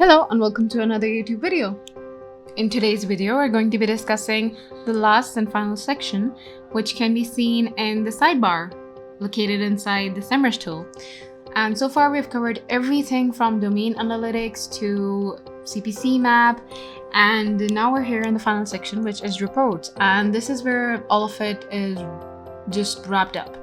Hello and welcome to another YouTube video. In today's video, we're going to be discussing the last and final section, which can be seen in the sidebar located inside the SEMrush tool. And so far we've covered everything from domain analytics to CPC map, and now we're here in the final section, which is reports, and this is where all of it is just wrapped up.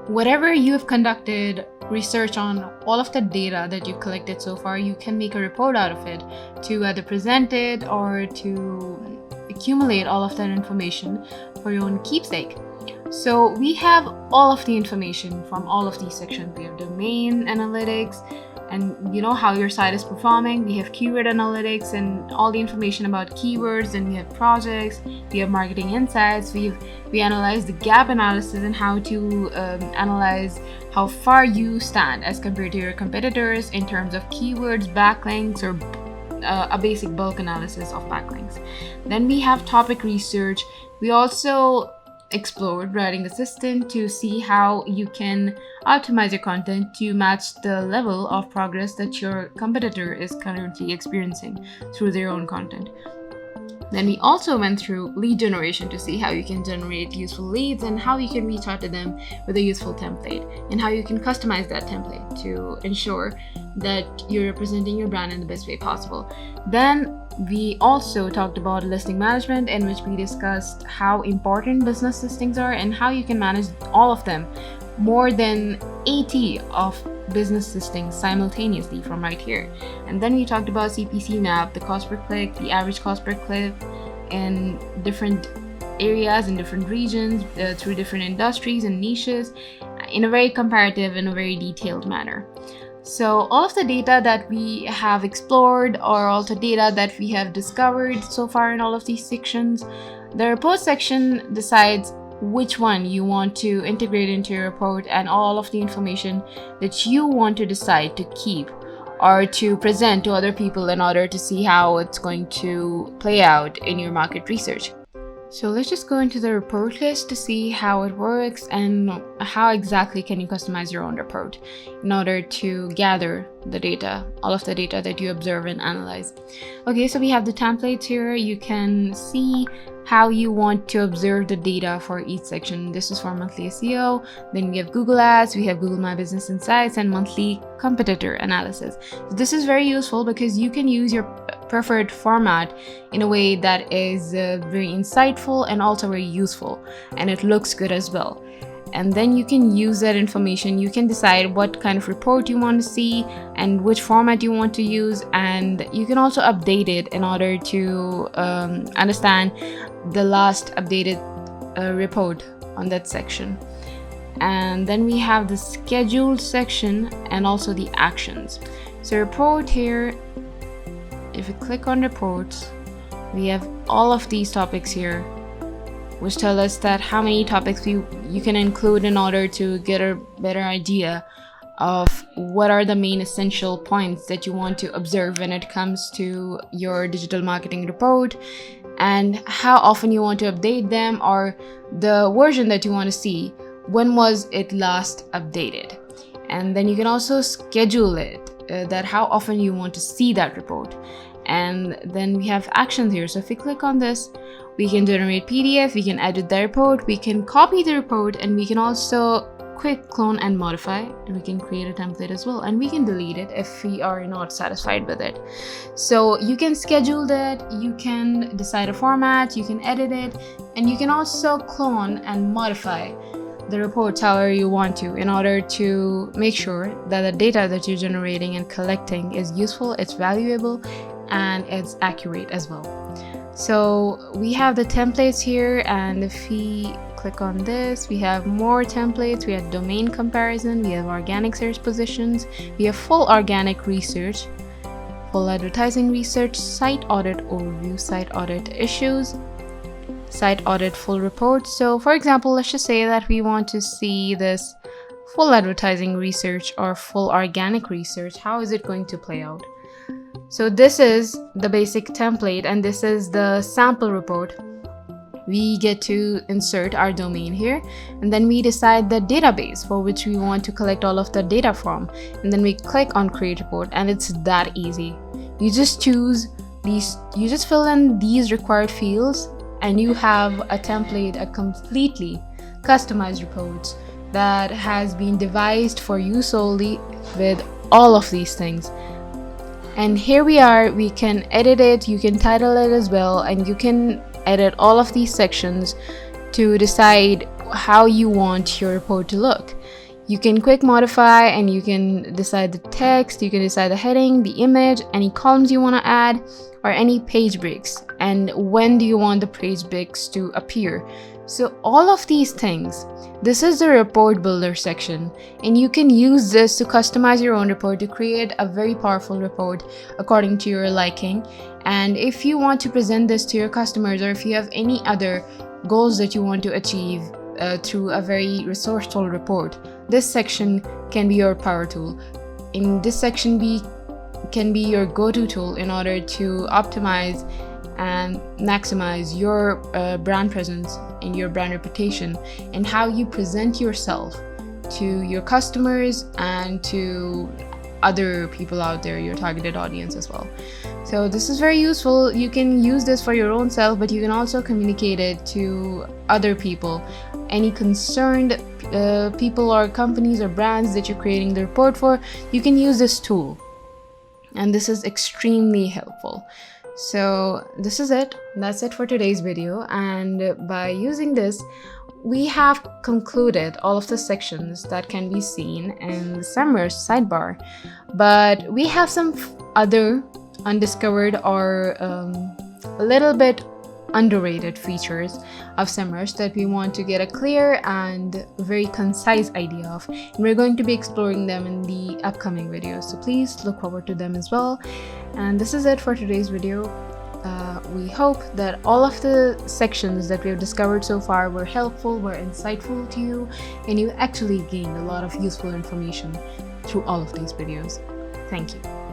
Whatever you have conducted research on, all of the data that you've collected so far, you can make a report out of it to either present it or to accumulate all of that information for your own keepsake. So we have all of the information from all of these sections. We have domain analytics and how your site is performing. We have keyword analytics and all the information about keywords, and we have projects, we have marketing insights, we analyze the gap analysis and how to analyze how far you stand as compared to your competitors in terms of keywords, backlinks, or a basic bulk analysis of backlinks. Then we have topic research. We also explored writing assistant to see how you can optimize your content to match the level of progress that your competitor is currently experiencing through their own content. Then we also went through lead generation to see how you can generate useful leads and how you can reach out to them with a useful template, and how you can customize that template to ensure that you're representing your brand in the best way possible. Then we also talked about listing management, in which we discussed how important business listings are and how you can manage all of them, more than 80 of business listings simultaneously from right here. And then we talked about CPC map, the cost per click, the average cost per click in different areas in different regions through different industries and niches in a very comparative and a very detailed manner. So all of the data that we have explored, or all the data that we have discovered so far in all of these sections, the report section decides which one you want to integrate into your report, and all of the information that you want to decide to keep or to present to other people in order to see how it's going to play out in your market research. So let's just go into the report list to see how it works and how exactly can you customize your own report in order to gather the data, all of the data that you observe and analyze. Okay, so we have the templates here. You can see how you want to observe the data for each section. This is for monthly SEO. Then we have Google Ads, we have Google My Business Insights, and monthly competitor analysis. So this is very useful because you can use your preferred format in a way that is very insightful and also very useful, and it looks good as well. And then you can use that information. You can decide what kind of report you want to see and which format you want to use, and you can also update it in order to understand the last updated report on that section. And then we have the scheduled section and also the actions. So report here, if you click on reports, we have all of these topics here, which tell us that how many topics you can include in order to get a better idea of what are the main essential points that you want to observe when it comes to your digital marketing report, and how often you want to update them, or the version that you want to see, when was it last updated. And then you can also schedule it, that how often you want to see that report. And then we have actions here. So if we click on this, we can generate PDF, we can edit the report, we can copy the report, and we can also quick clone and modify, and we can create a template as well, and we can delete it if we are not satisfied with it. So you can schedule that, you can decide a format, you can edit it, and you can also clone and modify the reports however you want to, in order to make sure that the data that you're generating and collecting is useful, it's valuable, and it's accurate as well. So we have the templates here, and if we click on this, we have more templates. We have domain comparison, we have organic search positions, we have full organic research, full advertising research, site audit overview, site audit issues, site audit full report. So for example, let's just say that we want to see this full advertising research or full organic research. How is it going to play out? So this is the basic template, and this is the sample report. We get to insert our domain here, and then we decide the database for which we want to collect all of the data from, and then we click on create report, and it's that easy. You just choose these, you just fill in these required fields, and you have a template, a completely customized report that has been devised for you solely with all of these things. And here we are, we can edit it, you can title it as well, and you can edit all of these sections to decide how you want your report to look. You can quick modify and you can decide the text, you can decide the heading, the image, any columns you want to add, or any page breaks, and when do you want the page breaks to appear. So all of these things, this is the report builder section, and you can use this to customize your own report to create a very powerful report according to your liking. And if you want to present this to your customers, or if you have any other goals that you want to achieve through a very resourceful report, this section can be your power tool. In this section can be your go-to tool in order to optimize and maximize your brand presence and your brand reputation, and how you present yourself to your customers and to other people out there, your targeted audience as well. So this is very useful. You can use this for your own self, but you can also communicate it to other people, any concerned people or companies or brands that you're creating the report for. You can use this tool, and this is extremely helpful. So this is it. That's it for today's video, and by using this, we have concluded all of the sections that can be seen in the SEMrush sidebar. But we have some other undiscovered or a little bit underrated features of SEMrush that we want to get a clear and very concise idea of, and we're going to be exploring them in the upcoming videos, so please look forward to them as well. And this is it for today's video. We hope that all of the sections that we have discovered so far were helpful, were insightful to you, and you actually gained a lot of useful information through all of these videos. Thank you.